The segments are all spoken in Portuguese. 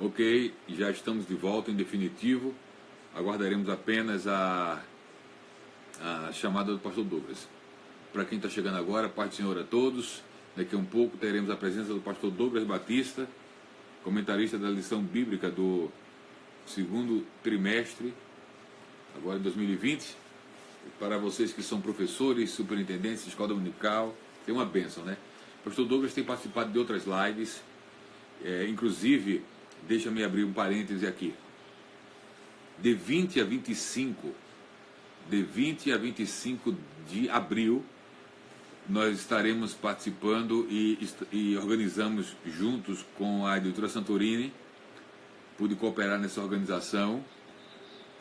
Ok, já estamos de volta em definitivo. Aguardaremos apenas a chamada do pastor Douglas. Para quem está chegando agora, paz do Senhor a todos. Daqui a um pouco teremos a presença do pastor Douglas Batista, comentarista da lição bíblica do segundo trimestre, agora em 2020. Para vocês que são professores, superintendentes de escola dominical, tem uma bênção, né? O pastor Douglas tem participado de outras lives, inclusive, deixa-me abrir um parêntese aqui. De 20 a 25 de abril, nós estaremos participando e organizamos juntos com a editora Santorini, pude cooperar nessa organização,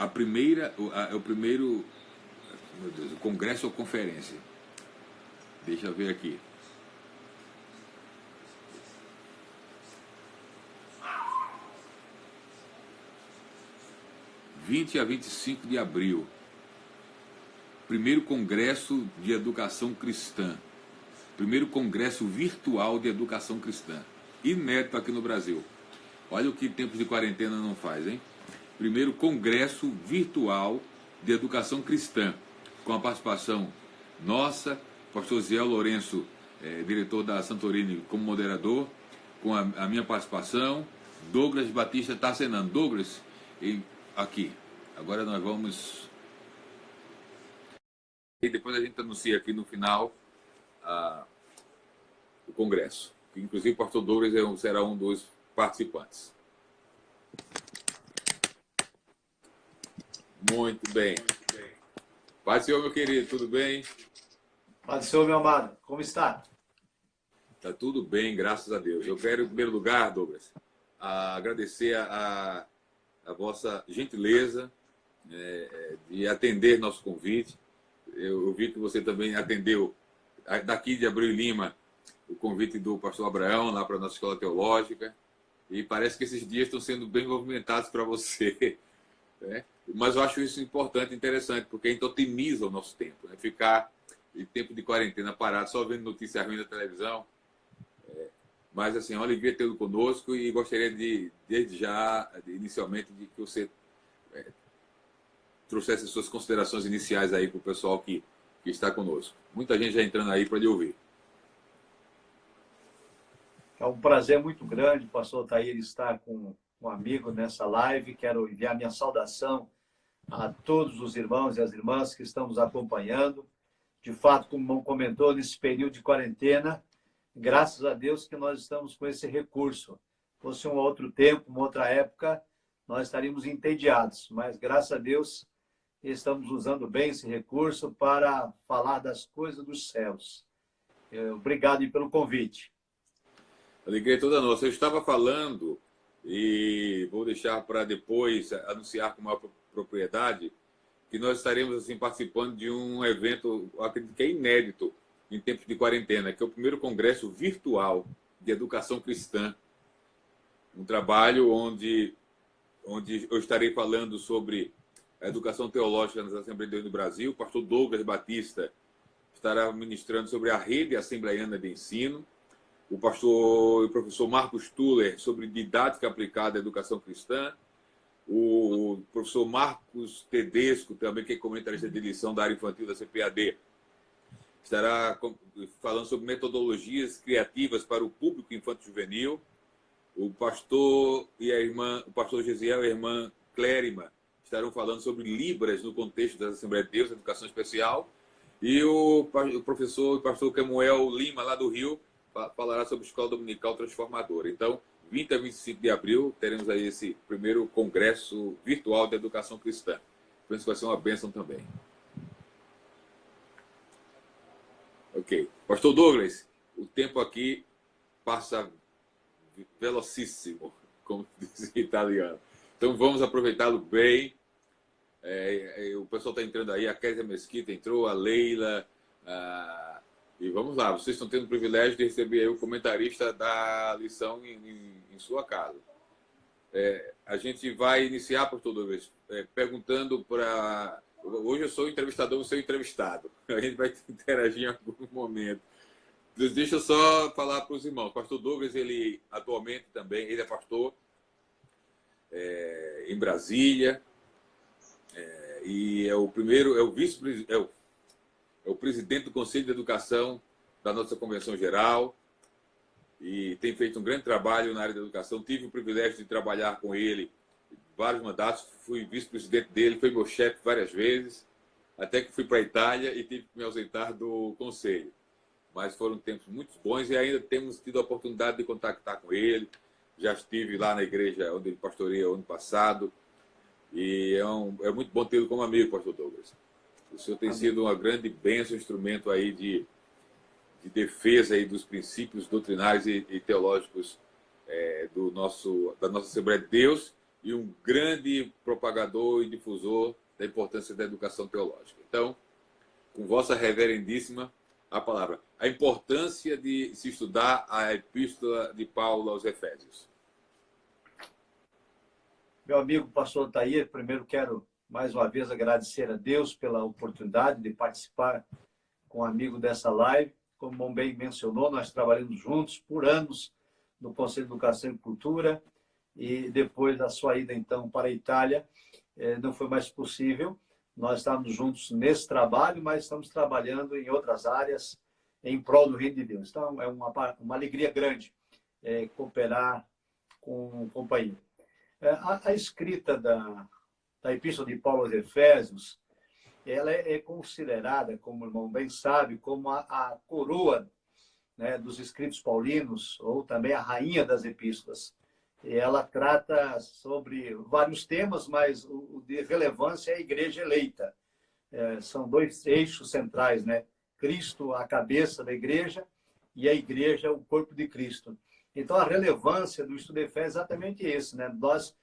o primeiro, meu Deus, o congresso ou conferência. Deixa eu ver aqui. (20 a 25 de abril). Primeiro Congresso de Educação Cristã. Primeiro Congresso Virtual de Educação Cristã. Inédito aqui no Brasil. Olha o que tempos de quarentena não faz, hein? Primeiro Congresso Virtual de Educação Cristã. Com a participação nossa, pastor Ziel Lourenço, diretor da Santorini, como moderador, com a minha participação, Douglas Batista está acenando. Douglas, aqui. Agora nós vamos... E depois a gente anuncia aqui no final o congresso. Que, inclusive o pastor Douglas será um dos participantes. Muito bem. Paz do Senhor, meu querido, tudo bem? Paz do Senhor, meu amado, como está? Está tudo bem, graças a Deus. Eu quero, em primeiro lugar, Douglas, agradecer a vossa gentileza de atender nosso convite. Eu vi que você também atendeu, daqui de Abreu e Lima, o convite do pastor Abraão, lá para a nossa escola teológica. E parece que esses dias estão sendo bem movimentados para você. Né? Mas eu acho isso importante, interessante, porque a gente otimiza o nosso tempo. Né? Ficar em tempo de quarentena parado, só vendo notícias ruins na televisão. Mas, assim, é uma alegria tê-lo conosco e gostaria desde já, inicialmente, de que você trouxesse suas considerações iniciais aí para o pessoal que está conosco. Muita gente já entrando aí para lhe ouvir. É um prazer muito grande, pastor Tair, estar com um amigo nessa live. Quero enviar minha saudação a todos os irmãos e as irmãs que estão nos acompanhando. De fato, como o irmão comentou, nesse período de quarentena, graças a Deus que nós estamos com esse recurso. Se fosse um outro tempo, uma outra época, nós estaríamos entediados. Mas, graças a Deus, estamos usando bem esse recurso para falar das coisas dos céus. Obrigado pelo convite. A alegria é toda nossa. Eu estava falando, e vou deixar para depois anunciar com maior propriedade, que nós estaremos assim, participando de um evento, acredito que é inédito, em tempos de quarentena, que é o primeiro Congresso Virtual de Educação Cristã. Um trabalho onde eu estarei falando sobre a educação teológica nas Assembleias de Deus do Brasil. O pastor Douglas Batista estará ministrando sobre a rede assembleiana de ensino. O pastor e professor Marcos Tuller sobre didática aplicada à educação cristã. O professor Marcos Tedesco, também que é comentarista de lição da área infantil da CPAD, estará falando sobre metodologias criativas para o público infanto-juvenil. O pastor Gesiel e a irmã Clérima estarão falando sobre Libras no contexto das Assembleias de Deus, educação especial. E o professor e pastor Camuel Lima, lá do Rio, falará sobre escola dominical transformadora. Então, 20 a 25 de abril, teremos aí esse primeiro congresso virtual de educação cristã. Penso que vai ser uma bênção também. Ok. Pastor Douglas, o tempo aqui passa velocíssimo, como diz em italiano. Então, vamos aproveitá-lo bem. O pessoal está entrando aí, a Kézia Mesquita entrou, a Leila... E vamos lá, vocês estão tendo o privilégio de receber aí o comentarista da lição em sua casa. A gente vai iniciar, pastor Douglas, perguntando para... Hoje eu sou o entrevistador, você é o entrevistado. A gente vai interagir em algum momento. Deixa eu só falar para os irmãos. Pastor Douglas, ele atualmente também, ele é pastor em Brasília, e é o primeiro, é o presidente do Conselho de Educação da nossa Convenção Geral, e tem feito um grande trabalho na área da educação. Tive o privilégio de trabalhar com ele vários mandatos, fui vice-presidente dele, foi meu chefe várias vezes, até que fui para a Itália e tive que me ausentar do Conselho. Mas foram tempos muito bons e ainda temos tido a oportunidade de contactar com ele. Já estive lá na igreja onde ele pastoreia ano passado, e é muito bom tê-lo como amigo, pastor Douglas. O senhor tem sido uma grande bênção, instrumento aí de defesa aí dos princípios doutrinários e teológicos da nossa Assembleia de Deus, e um grande propagador e difusor da importância da educação teológica. Então, com vossa reverendíssima, a palavra. A importância de se estudar a Epístola de Paulo aos Efésios. Meu amigo pastor Altair, primeiro quero mais uma vez agradecer a Deus pela oportunidade de participar com um amigo dessa live. Como o bem mencionou, nós trabalhamos juntos por anos no Conselho de Educação e Cultura, e depois da sua ida, então, para a Itália, não foi mais possível. Nós estamos juntos nesse trabalho, mas estamos trabalhando em outras áreas em prol do Reino de Deus. Então, é uma alegria grande cooperar com o companheiro. A escrita da Epístola de Paulo aos Efésios, ela é considerada, como o irmão bem sabe, como a coroa, né, dos escritos paulinos, ou também a rainha das epístolas. E ela trata sobre vários temas, mas o de relevância é a igreja eleita. São dois eixos centrais, né? Cristo, a cabeça da igreja, e a igreja, o corpo de Cristo. Então, a relevância do estudo de Efésios é exatamente esse, né? Nós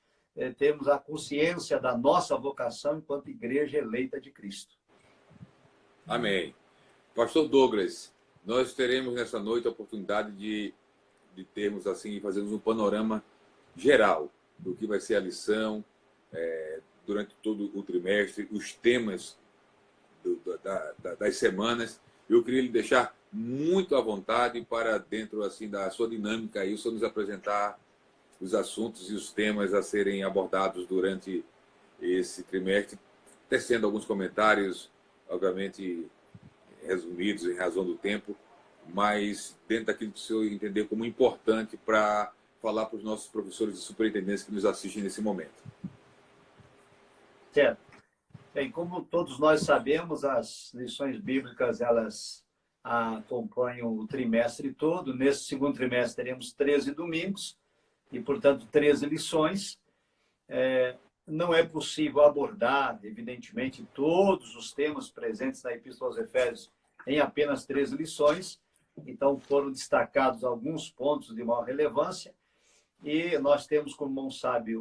temos a consciência da nossa vocação enquanto igreja eleita de Cristo. Amém. Pastor Douglas, nós teremos nessa noite a oportunidade de termos assim, fazermos um panorama geral do que vai ser a lição durante todo o trimestre, os temas das semanas. Eu queria lhe deixar muito à vontade para, dentro assim da sua dinâmica, aí, o senhor nos apresentar os assuntos e os temas a serem abordados durante esse trimestre, tecendo alguns comentários, obviamente resumidos em razão do tempo, mas dentro daquilo que o senhor entender como importante para falar para os nossos professores e superintendentes que nos assistem nesse momento. Certo. Bem, como todos nós sabemos, as lições bíblicas, elas acompanham o trimestre todo. Nesse segundo trimestre teremos 13 domingos e, portanto, 13 lições. Não é possível abordar, evidentemente, todos os temas presentes na Epístola aos Efésios em apenas 13 lições. Então, foram destacados alguns pontos de maior relevância, e nós temos, como o irmão sabe,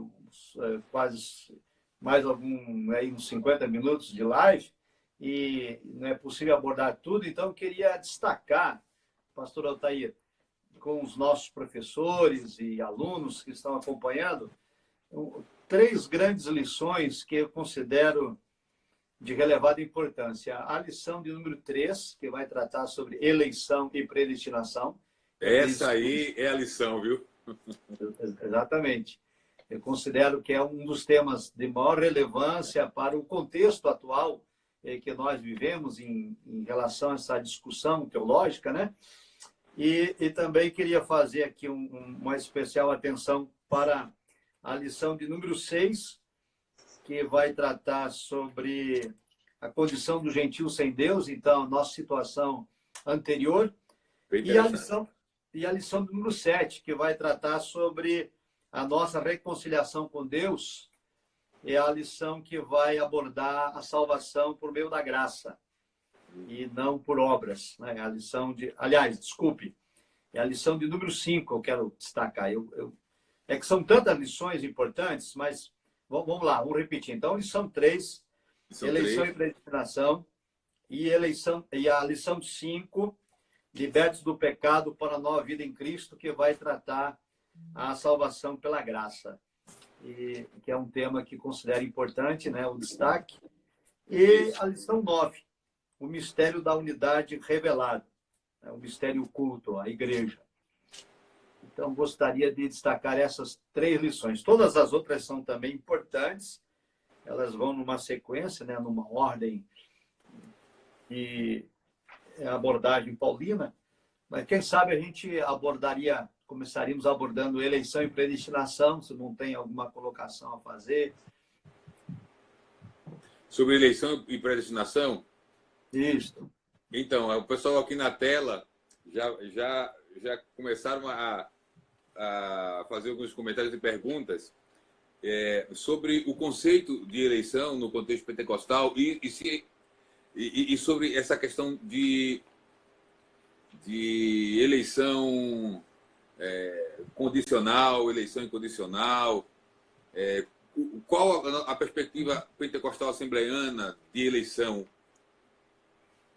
quase mais uns 50 minutos de live, e não é possível abordar tudo. Então, eu queria destacar, pastor Altair, com os nossos professores e alunos que estão acompanhando, 3 grandes lições que eu considero de relevada importância. A lição de número 3, que vai tratar sobre eleição e predestinação. Essa aí é a lição, viu? Exatamente. Eu considero que é um dos temas de maior relevância para o contexto atual que nós vivemos em relação a essa discussão teológica, né? E também queria fazer aqui uma especial atenção para a lição de número 6, que vai tratar sobre a condição do gentio sem Deus, então, a nossa situação anterior. E a lição do número 7, que vai tratar sobre a nossa reconciliação com Deus, é a lição que vai abordar a salvação por meio da graça e não por obras, né? É a lição de número 5 que eu quero destacar. É que são tantas lições importantes, mas vamos lá, vamos repetir. Então, lição 3, eleição e predestinação, e a lição 5, libertos do pecado para a nova vida em Cristo, que vai tratar a salvação pela graça, e que é um tema que considero importante, né, o destaque. E a lição 9, o mistério da unidade revelado, né, o mistério oculto, a igreja. Então, gostaria de destacar essas 3 lições. Todas as outras são também importantes, elas vão numa sequência, né, numa ordem de abordagem paulina, mas quem sabe a gente começaríamos abordando eleição e predestinação, se não tem alguma colocação a fazer. Sobre eleição e predestinação? Isso. Então, o pessoal aqui na tela já começaram a fazer alguns comentários e perguntas sobre o conceito de eleição no contexto pentecostal e sobre essa questão de eleição condicional, eleição incondicional. Qual a perspectiva pentecostal assembleiana de eleição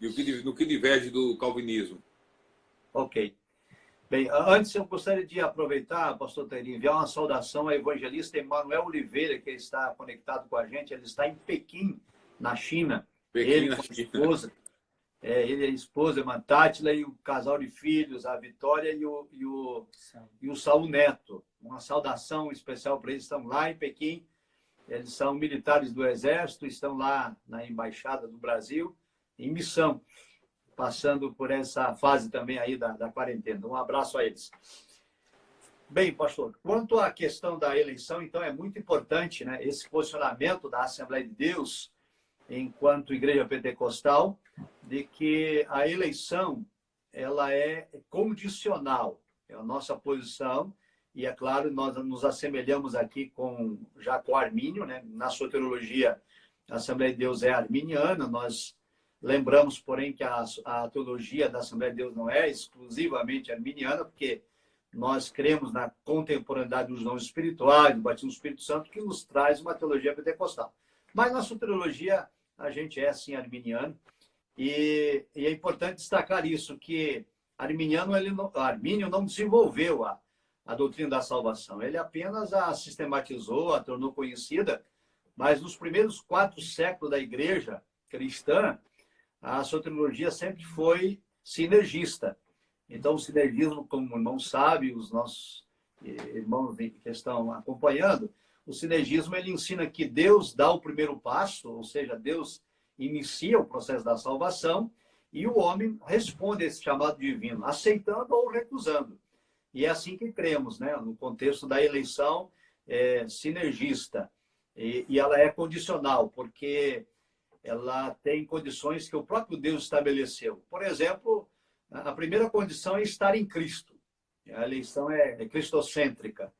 e no que diverge do calvinismo? Ok. Bem, antes eu gostaria de aproveitar, pastor Tairinho, enviar uma saudação ao evangelista Emanuel Oliveira, que está conectado com a gente. Ele está em Pequim, na China. Ele com a esposa. Ele e a esposa, a Tátila, e o casal de filhos, a Vitória e o Saul Neto. Uma saudação especial para eles. Estão lá em Pequim. Eles são militares do Exército, estão lá na Embaixada do Brasil, em missão, passando por essa fase também aí da quarentena. Um abraço a eles. Bem, pastor, quanto à questão da eleição, então é muito importante, né, esse posicionamento da Assembleia de Deus, enquanto igreja pentecostal, de que a eleição ela é condicional. É a nossa posição. E, é claro, nós nos assemelhamos aqui com Jacó Armínio, né? Na soteriologia, a Assembleia de Deus é arminiana. Nós lembramos, porém, que a teologia da Assembleia de Deus não é exclusivamente arminiana, porque nós cremos na contemporaneidade dos dons espirituais, do batismo do Espírito Santo, que nos traz uma teologia pentecostal. Mas na soteriologia, a gente é, sim, arminiano. E é importante destacar isso, que Armínio não desenvolveu a doutrina da salvação. Ele apenas a sistematizou, a tornou conhecida, mas nos primeiros 4 séculos da igreja cristã, a soteriologia sempre foi sinergista. Então, o sinergismo, como o irmão sabe, os nossos irmãos que estão acompanhando, o sinergismo ele ensina que Deus dá o primeiro passo, ou seja, Deus inicia o processo da salvação e o homem responde a esse chamado divino, aceitando ou recusando. E é assim que cremos, né? No contexto da eleição sinergista. E ela é condicional, porque ela tem condições que o próprio Deus estabeleceu. Por exemplo, a primeira condição é estar em Cristo. A eleição é cristocêntrica.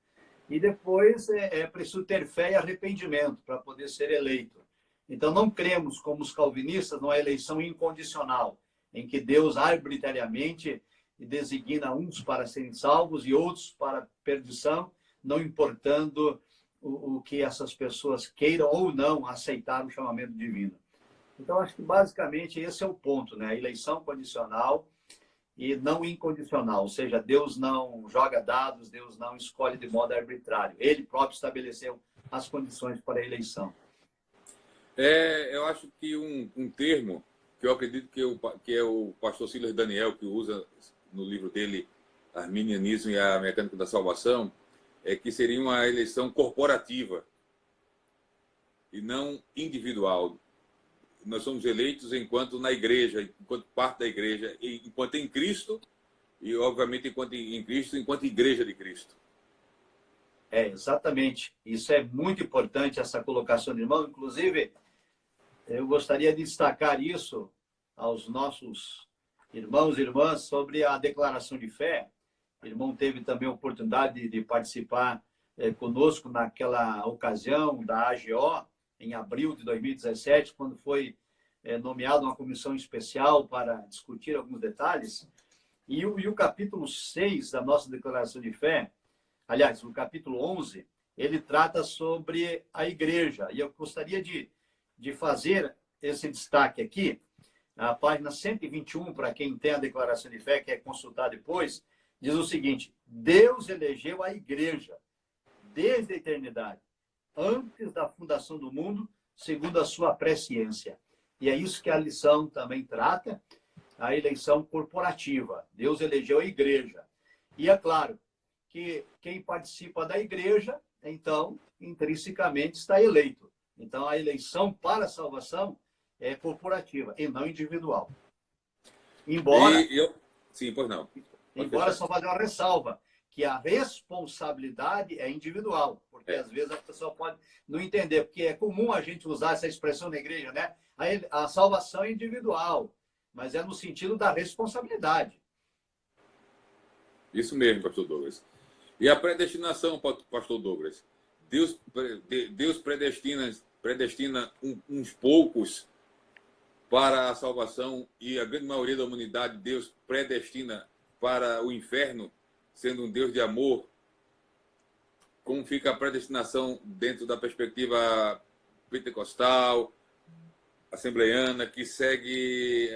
E depois é preciso ter fé e arrependimento para poder ser eleito. Então, não cremos, como os calvinistas, numa eleição incondicional, em que Deus arbitrariamente designa uns para serem salvos e outros para perdição, não importando o que essas pessoas queiram ou não aceitar o chamamento divino. Então, acho que basicamente esse é o ponto, né? A eleição condicional e não incondicional, ou seja, Deus não joga dados, Deus não escolhe de modo arbitrário. Ele próprio estabeleceu as condições para a eleição. Eu acho que um termo que eu acredito que é o pastor Silas Daniel que usa no livro dele, Arminianismo e a Mecânica da Salvação, é que seria uma eleição corporativa e não individual. Nós somos eleitos enquanto na igreja, enquanto parte da igreja, enquanto em Cristo e, obviamente, enquanto em Cristo, enquanto igreja de Cristo. Exatamente. Isso é muito importante, essa colocação de irmão. Inclusive, eu gostaria de destacar isso aos nossos irmãos e irmãs sobre a declaração de fé. O irmão teve também a oportunidade de participar conosco naquela ocasião da AGO, em abril de 2017, quando foi nomeado uma comissão especial para discutir alguns detalhes. E o capítulo 6 da nossa declaração de fé, aliás, o capítulo 11, ele trata sobre a igreja. E eu gostaria de fazer esse destaque aqui. A página 121, para quem tem a declaração de fé, quer consultar depois, diz o seguinte: Deus elegeu a igreja desde a eternidade, antes da fundação do mundo, segundo a sua presciência. E é isso que a lição também trata, a eleição corporativa. Deus elegeu a igreja. E é claro que quem participa da igreja, então, intrinsecamente está eleito. Então, a eleição para a salvação é corporativa e não individual. Embora, sim, pois não. só fazer uma ressalva, que a responsabilidade é individual, porque às vezes a pessoa pode não entender, porque é comum a gente usar essa expressão na igreja, né? A salvação é individual, mas é no sentido da responsabilidade. Isso mesmo, pastor Douglas. E a predestinação, pastor Douglas? Deus predestina uns poucos para a salvação e a grande maioria da humanidade Deus predestina para o inferno, sendo um Deus de amor. Como fica a predestinação dentro da perspectiva pentecostal, assembleiana, que segue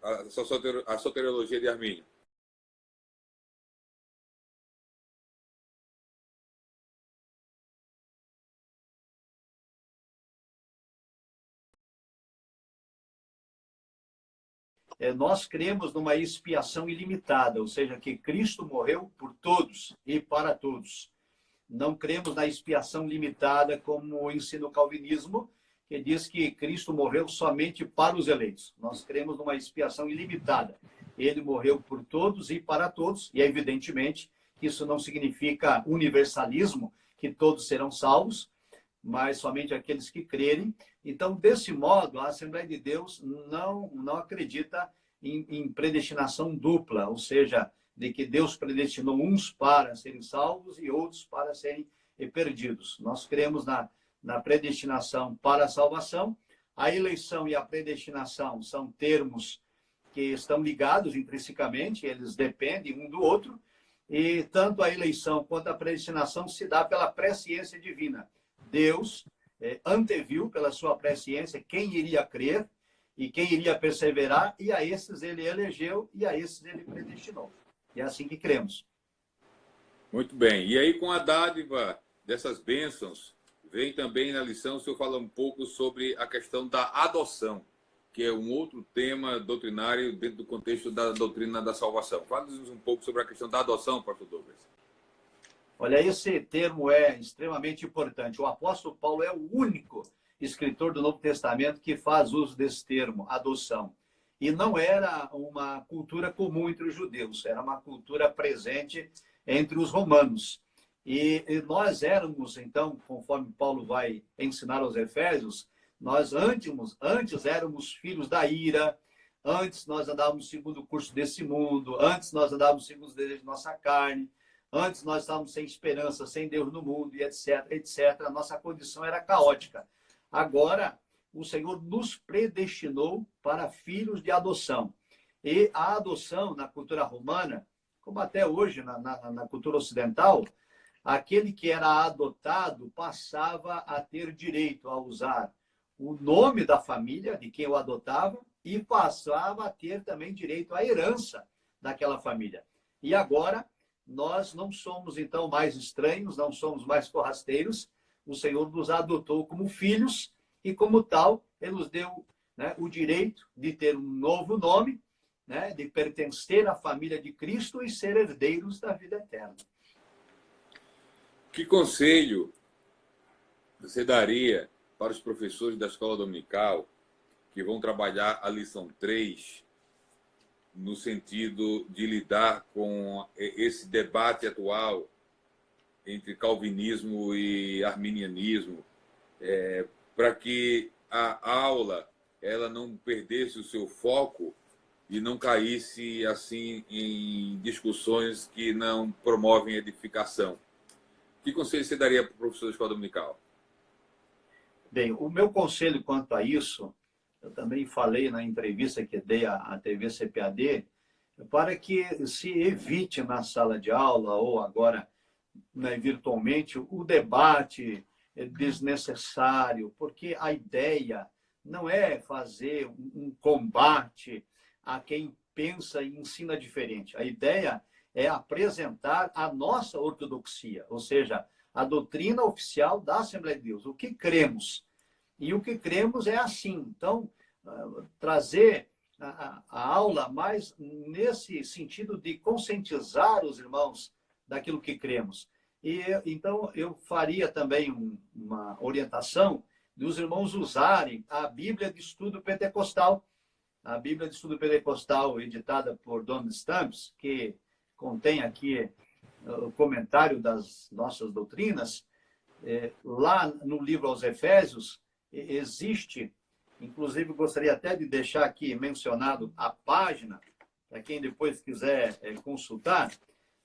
a soteriologia de Armínio? Nós cremos numa expiação ilimitada, ou seja, que Cristo morreu por todos e para todos. Não cremos na expiação limitada como ensina o calvinismo, que diz que Cristo morreu somente para os eleitos. Nós cremos numa expiação ilimitada. Ele morreu por todos e para todos, e evidentemente isso não significa universalismo, que todos serão salvos, mas somente aqueles que crerem. Então, desse modo, a Assembleia de Deus não acredita em predestinação dupla, ou seja, de que Deus predestinou uns para serem salvos e outros para serem perdidos. Nós cremos na predestinação para a salvação. A eleição e a predestinação são termos que estão ligados intrinsecamente, eles dependem um do outro, e tanto a eleição quanto a predestinação se dá pela presciência divina. Deus anteviu pela sua presciência quem iria crer e quem iria perseverar, e a esses ele elegeu e a esses ele predestinou. E é assim que cremos. Muito bem. E aí, com a dádiva dessas bênçãos, vem também na lição, o senhor fala um pouco sobre a questão da adoção, que é um outro tema doutrinário dentro do contexto da doutrina da salvação. Fala-nos um pouco sobre a questão da adoção, pastor Douglas. Olha, esse termo é extremamente importante. O apóstolo Paulo é o único escritor do Novo Testamento que faz uso desse termo, adoção. E não era uma cultura comum entre os judeus, era uma cultura presente entre os romanos. E nós éramos, então, conforme Paulo vai ensinar aos Efésios, nós antes éramos filhos da ira, antes nós andávamos segundo o curso desse mundo, antes nós andávamos segundo os desejos de nossa carne, antes nós estávamos sem esperança, sem Deus no mundo, e etc, etc. A nossa condição era caótica. Agora, o Senhor nos predestinou para filhos de adoção. E a adoção na cultura romana, como até hoje na cultura ocidental, aquele que era adotado passava a ter direito a usar o nome da família de quem o adotava e passava a ter também direito à herança daquela família. E agora, nós não somos, então, mais estranhos, não somos mais forrasteiros. O Senhor nos adotou como filhos e, como tal, Ele nos deu, né, o direito de ter um novo nome, né, de pertencer à família de Cristo e ser herdeiros da vida eterna. Que conselho você daria para os professores da escola dominical que vão trabalhar a lição 3 no sentido de lidar com esse debate atual entre calvinismo e arminianismo, para que a aula ela não perdesse o seu foco e não caísse assim em discussões que não promovem edificação? Que conselho você daria para o professor da escola dominical? Bem, o meu conselho quanto a isso, eu também falei na entrevista que dei à TV CPAD, para que se evite na sala de aula ou agora, né, virtualmente, o debate desnecessário, porque a ideia não é fazer um combate a quem pensa e ensina diferente. A ideia é apresentar a nossa ortodoxia, ou seja, a doutrina oficial da Assembleia de Deus, o que cremos. E o que cremos é assim. Então, trazer a aula mais nesse sentido de conscientizar os irmãos daquilo que cremos. E então eu faria também uma orientação dos irmãos usarem a Bíblia de Estudo Pentecostal, a Bíblia de Estudo Pentecostal editada por Donald Stamps, que contém aqui o comentário das nossas doutrinas. Lá no livro aos Efésios existe, inclusive gostaria até de deixar aqui mencionado a página, para quem depois quiser consultar,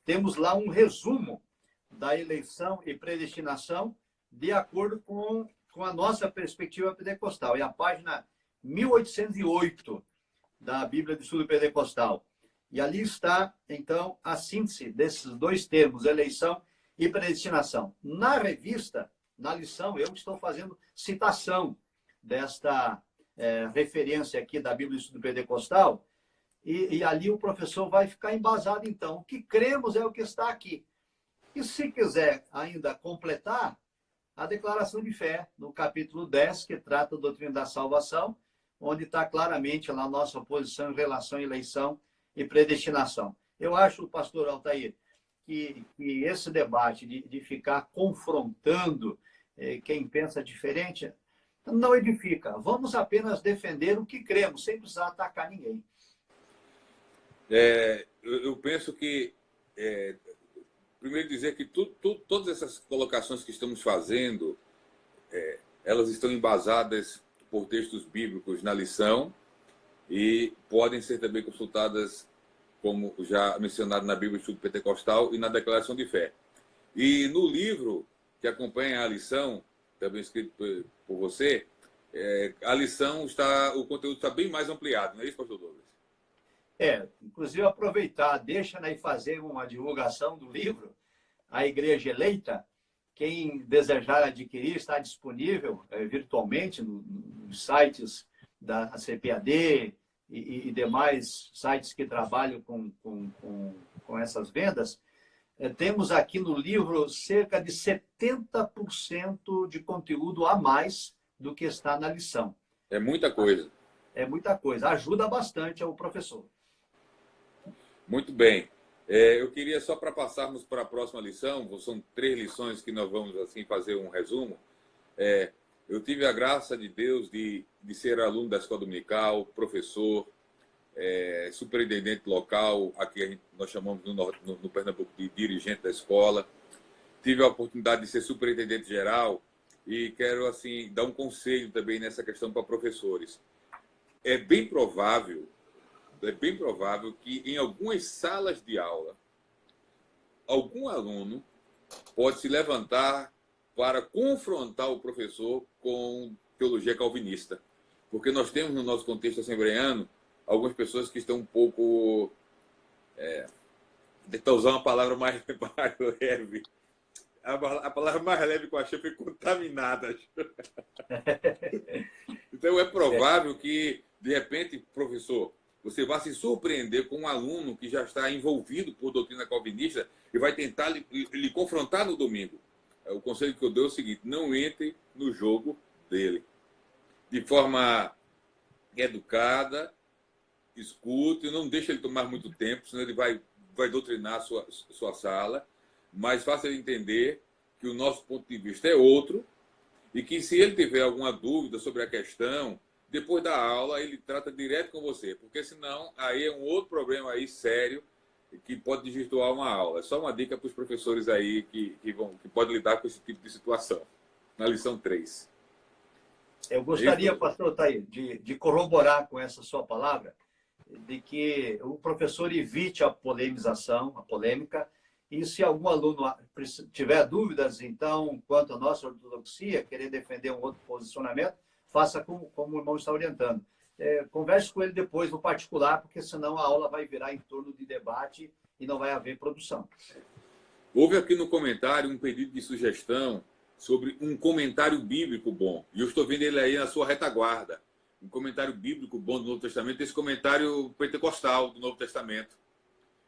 temos lá um resumo da eleição e predestinação de acordo com a nossa perspectiva pentecostal. É a página 1808 da Bíblia de Estudo Pentecostal. E ali está, então, a síntese desses dois termos, eleição e predestinação. Na revista, na lição, eu estou fazendo citação desta referência aqui da Bíblia de Estudo Pentecostal, e ali o professor vai ficar embasado, então. O que cremos é o que está aqui. E se quiser ainda completar, a declaração de fé, no capítulo 10, que trata da doutrina da salvação, onde está claramente lá a nossa posição em relação à eleição e predestinação. Eu acho, pastor Altair, que esse debate de ficar confrontando quem pensa diferente não edifica. Vamos apenas defender o que cremos, sem precisar atacar ninguém. Eu penso que, primeiro dizer que todas essas colocações que estamos fazendo, elas estão embasadas por textos bíblicos na lição e podem ser também consultadas, como já mencionado, na Bíblia de Estudo Pentecostal e na Declaração de Fé. E no livro que acompanha a lição, também escrito por você, a lição o conteúdo está bem mais ampliado, não é isso, pastor Douglas? Inclusive aproveitar, deixa aí fazer uma divulgação do livro, A Igreja Eleita. Quem desejar adquirir está disponível virtualmente nos sites da CPAD e demais sites que trabalham com essas vendas. Temos aqui no livro cerca de 70% de conteúdo a mais do que está na lição. É muita coisa. É muita coisa. Ajuda bastante ao professor. Muito bem. Eu queria, só para passarmos para a próxima lição, são 3 lições que nós vamos assim fazer um resumo. Eu tive a graça de Deus de ser aluno da escola dominical, professor, superintendente local, aqui nós chamamos no Pernambuco de dirigente da escola. Tive a oportunidade de ser superintendente geral e quero assim dar um conselho também nessa questão para professores. É bem provável que em algumas salas de aula, algum aluno pode se levantar para confrontar o professor com teologia calvinista. Porque nós temos no nosso contexto assembleiano algumas pessoas que estão um pouco... tentar usar uma palavra mais leve. A palavra mais leve que eu achei foi contaminadas. Então é provável que, de repente, professor, você vai se surpreender com um aluno que já está envolvido por doutrina calvinista e vai tentar lhe confrontar no domingo. O conselho que eu dou é o seguinte: não entre no jogo dele. De forma educada, escute, não deixe ele tomar muito tempo, senão ele vai doutrinar a sua sala, mas faça ele entender que o nosso ponto de vista é outro e que, se ele tiver alguma dúvida sobre a questão, depois da aula, ele trata direto com você, porque senão aí é um outro problema aí sério que pode desvirtuar uma aula. É só uma dica para os professores aí que podem lidar com esse tipo de situação. Na lição 3. Eu gostaria, pastor Altair, de corroborar com essa sua palavra, de que o professor evite a polemização, a polêmica, e se algum aluno tiver dúvidas, então, quanto à nossa ortodoxia, querer defender um outro posicionamento, faça como o irmão está orientando. Converse com ele depois no particular, porque senão a aula vai virar em torno de debate e não vai haver produção. Houve aqui no comentário um pedido de sugestão sobre um comentário bíblico bom. E eu estou vendo ele aí na sua retaguarda. Um comentário bíblico bom do Novo Testamento, esse comentário pentecostal do Novo Testamento.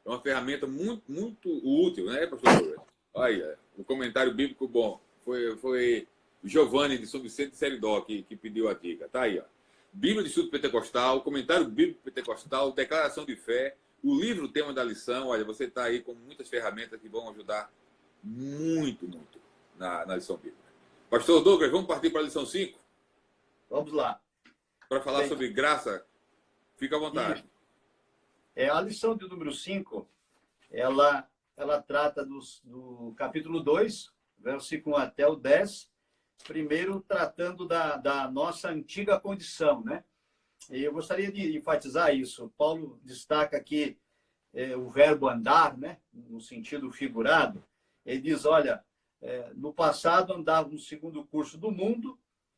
É uma ferramenta muito, muito útil, né, pastor? Olha, um comentário bíblico bom. Foi Giovanni de São Vicente de Seridó que pediu a dica. Tá aí, ó. Bíblia de Estudo Pentecostal, comentário bíblico pentecostal, declaração de fé, O livro tema da lição, olha, você está aí com muitas ferramentas que vão ajudar muito, muito na lição bíblica. Pastor Douglas, vamos partir para a lição 5? Vamos lá. Para falar sobre graça, fica à vontade. A lição de número 5, ela trata do capítulo 2, versículo 1 até o 10, primeiro tratando da nossa antiga condição, né? E eu gostaria de enfatizar isso. Paulo destaca aqui o verbo andar, né? No sentido figurado. Ele diz, olha, no passado andávamos segundo o curso do mundo,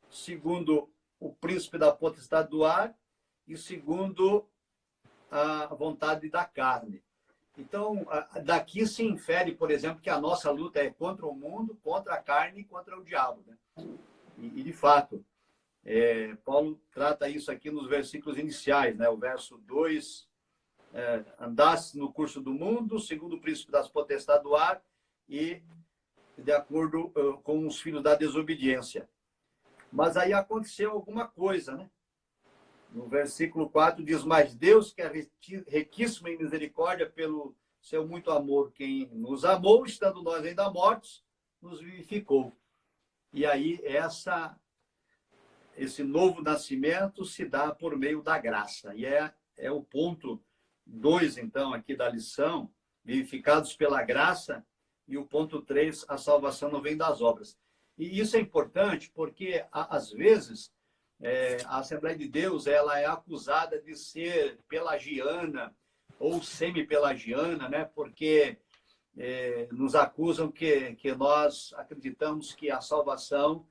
segundo o príncipe da potestade do ar e segundo a vontade da carne. Então, daqui se infere, por exemplo, que a nossa luta é contra o mundo, contra a carne e contra o diabo, né? E de fato, Paulo trata isso aqui nos versículos iniciais, né? O verso 2, andasse no curso do mundo, segundo o príncipe das potestades do ar e de acordo com os filhos da desobediência. Mas aí aconteceu alguma coisa, né? No versículo 4 diz, mas Deus, que é riquíssimo em misericórdia pelo seu muito amor, quem nos amou, estando nós ainda mortos, nos vivificou. E aí esse novo nascimento se dá por meio da graça. E é o ponto 2, então, aqui da lição, vivificados pela graça, e o ponto 3, a salvação não vem das obras. E isso é importante porque, às vezes, a Assembleia de Deus ela é acusada de ser pelagiana ou semi-pelagiana, né? Porque nos acusam que nós acreditamos que a salvação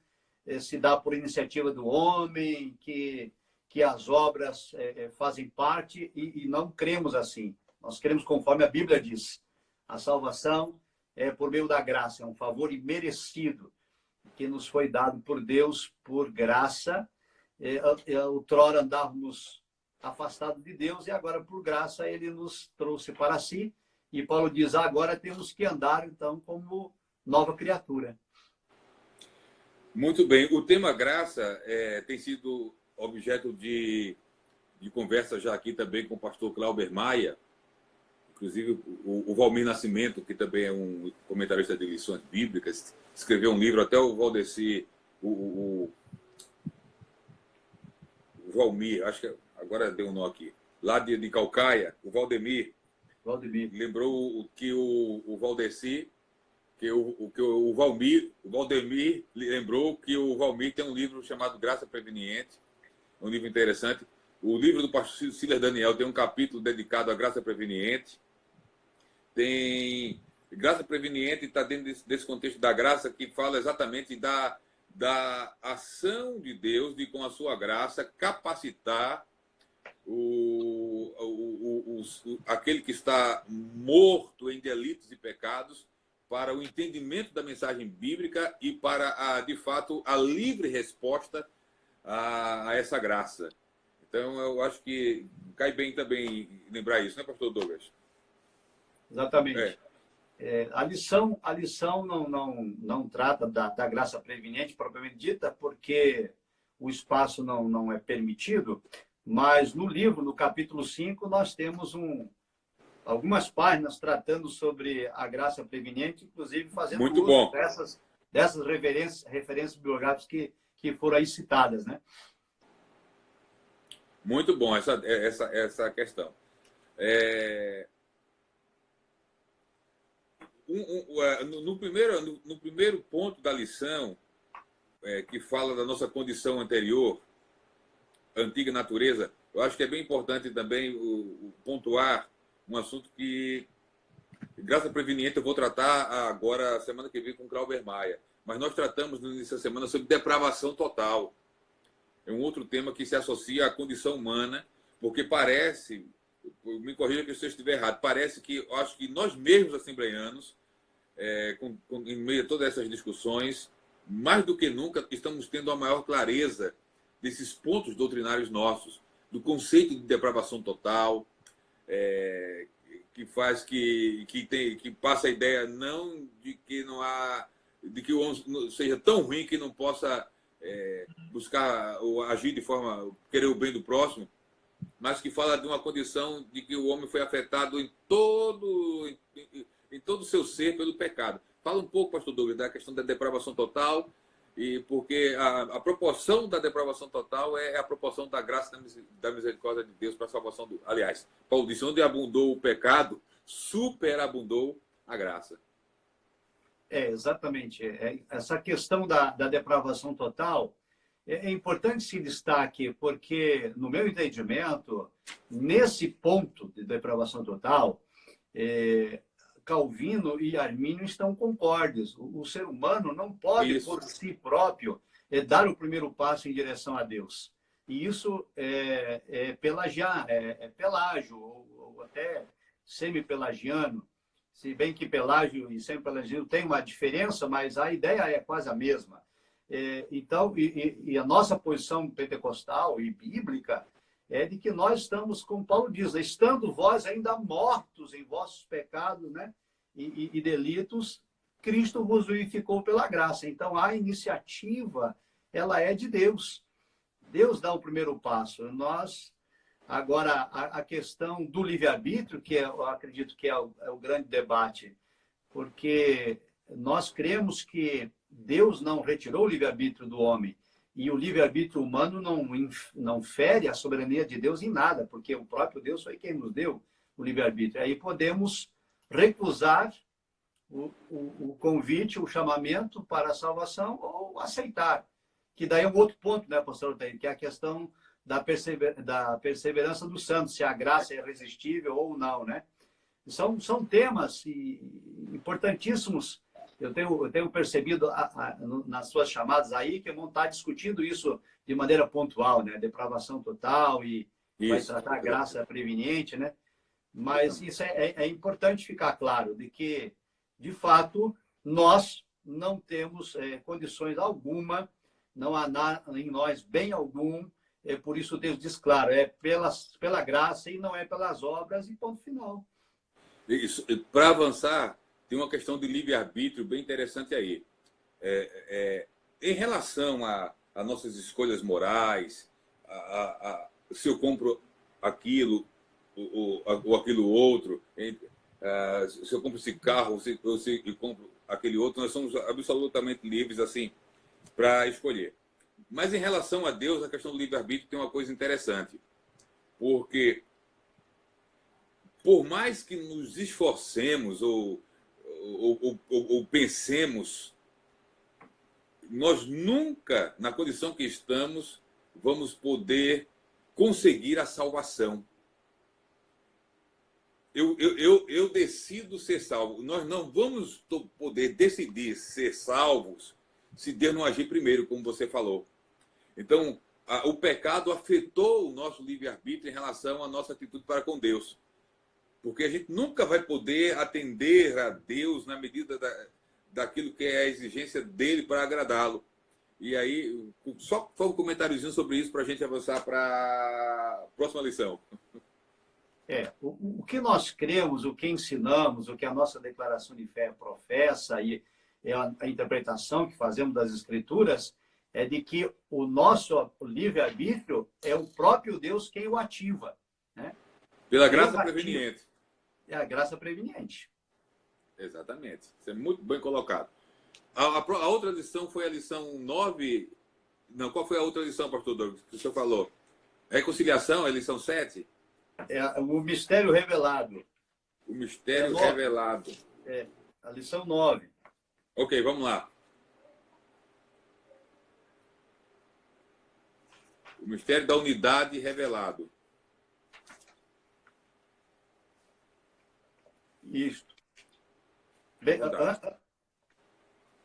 se dá por iniciativa do homem, que as obras fazem parte, e não cremos assim. Nós cremos conforme a Bíblia diz. A salvação é por meio da graça, é um favor imerecido que nos foi dado por Deus por graça. Outrora andávamos afastados de Deus e agora, por graça, ele nos trouxe para si. E Paulo diz, agora temos que andar, então, como nova criatura. Muito bem. O tema graça tem sido objeto de conversa já aqui também com o pastor Clauber Maia, inclusive o Valmir Nascimento, que também é um comentarista de lições bíblicas, escreveu um livro, até o Valdeci, o Valmir, acho que agora deu um nó aqui, lá de Calcaia, o Valdemir lembrou que o Valdeci, que o Valdemir lembrou que o Valmir tem um livro chamado Graça Preveniente, um livro interessante. O livro do pastor Silas Daniel tem um capítulo dedicado à graça preveniente. Tem graça preveniente, está dentro desse contexto da graça, que fala exatamente da ação de Deus de, com a sua graça, capacitar aquele que está morto em delitos e pecados para o entendimento da mensagem bíblica e para, de fato, a livre resposta a essa graça. Então, eu acho que cai bem também lembrar isso, né, pastor Douglas? Exatamente. A lição não trata da graça preveniente propriamente dita, porque o espaço não é permitido, mas no livro, no capítulo 5, nós temos algumas páginas tratando sobre a graça preveniente, inclusive fazendo muito uso bom. dessas referências bibliográficas que foram aí citadas, né? Muito bom essa questão. No primeiro ponto da lição, que fala da nossa condição anterior, antiga natureza, eu acho que é bem importante também pontuar um assunto que, graça preveniente, eu vou tratar agora, semana que vem, com o Clauber Maia. Mas nós tratamos nessa semana sobre depravação total. É um outro tema que se associa à condição humana, porque parece, me corrija que se eu estiver errado, parece que, eu acho que nós mesmos, assembleianos, em meio a todas essas discussões, mais do que nunca, estamos tendo a maior clareza desses pontos doutrinários nossos, do conceito de depravação total, que faz que passa a ideia não de que não há, de que o homem seja tão ruim que não possa buscar ou agir de forma, querer o bem do próximo, mas que fala de uma condição de que o homem foi afetado em todo o seu ser pelo pecado. Fala um pouco, pastor Douglas, da questão da depravação total, e porque a proporção da depravação total é a proporção da graça e da misericórdia de Deus para a salvação do... Aliás, Paulo disse, onde abundou o pecado, superabundou a graça. Exatamente. Essa questão da depravação total é importante se destaque, porque, no meu entendimento, nesse ponto de depravação total, Calvino e Armínio estão concordes. O ser humano não pode, por si próprio, dar o primeiro passo em direção a Deus. E isso é pelágio, ou até semi-pelagiano. Se bem que Pelágio e semi-pelagiano tem uma diferença, mas a ideia é quase a mesma. Então, a nossa posição pentecostal e bíblica é de que nós estamos, como Paulo diz, estando vós ainda mortos em vossos pecados, né, e delitos, Cristo vos vivificou pela graça. Então, a iniciativa, ela é de Deus. Deus dá o primeiro passo. Agora, a questão do livre-arbítrio, que eu acredito que é o grande debate, porque nós cremos que Deus não retirou o livre-arbítrio do homem, e o livre-arbítrio humano não fere a soberania de Deus em nada, porque o próprio Deus foi quem nos deu o livre-arbítrio. Aí podemos recusar o convite, o chamamento para a salvação, ou aceitar, que daí é um outro ponto, né, pastor Otair, que é a questão da perseverança dos santos, se a graça é irresistível ou não, né? São temas importantíssimos. Eu tenho percebido nas suas chamadas aí que vão estar discutindo isso de maneira pontual, né? Depravação total e vai tratar a graça preveniente, né? Mas isso é importante ficar claro de que, de fato, nós não temos condições alguma, não há em nós bem algum. Por isso Deus diz claro, pela graça e não é pelas obras, e ponto final. Isso. Para avançar, tem uma questão de livre-arbítrio bem interessante aí. Em relação a nossas escolhas morais, se eu compro aquilo ou aquilo outro, se eu compro esse carro ou se eu compro aquele outro, nós somos absolutamente livres assim para escolher. Mas em relação a Deus, a questão do livre-arbítrio tem uma coisa interessante. Porque, por mais que nos esforcemos ou pensemos, nós nunca, na condição que estamos, vamos poder conseguir a salvação. Eu decido ser salvo. Nós não vamos poder decidir ser salvos se Deus não agir primeiro, como você falou. Então, o pecado afetou o nosso livre-arbítrio em relação à nossa atitude para com Deus. Porque a gente nunca vai poder atender a Deus na medida daquilo que é a exigência dele para agradá-lo. E aí, só um comentáriozinho sobre isso para a gente avançar para a próxima lição. O que nós cremos, o que ensinamos, o que a nossa declaração de fé professa e a interpretação que fazemos das Escrituras é de que o nosso livre-arbítrio é o próprio Deus quem o ativa, né? Pela graça preveniente. É a graça preveniente. Exatamente. Isso é muito bem colocado. A outra lição foi a lição 9. Não, qual foi a outra lição, pastor Douglas, que o senhor falou? Reconciliação, é a lição 7? O mistério revelado. O mistério revelado. A lição 9. Ok, vamos lá. O mistério da unidade revelado. Isso. Bem,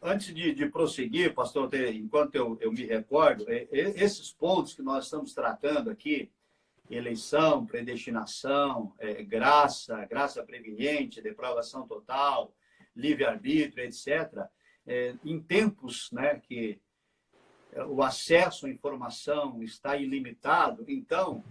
antes de prosseguir, pastor, enquanto eu me recordo, esses pontos que nós estamos tratando aqui, eleição, predestinação, graça preveniente, depravação total, livre-arbítrio, etc., em tempos, né, que o acesso à informação está ilimitado, então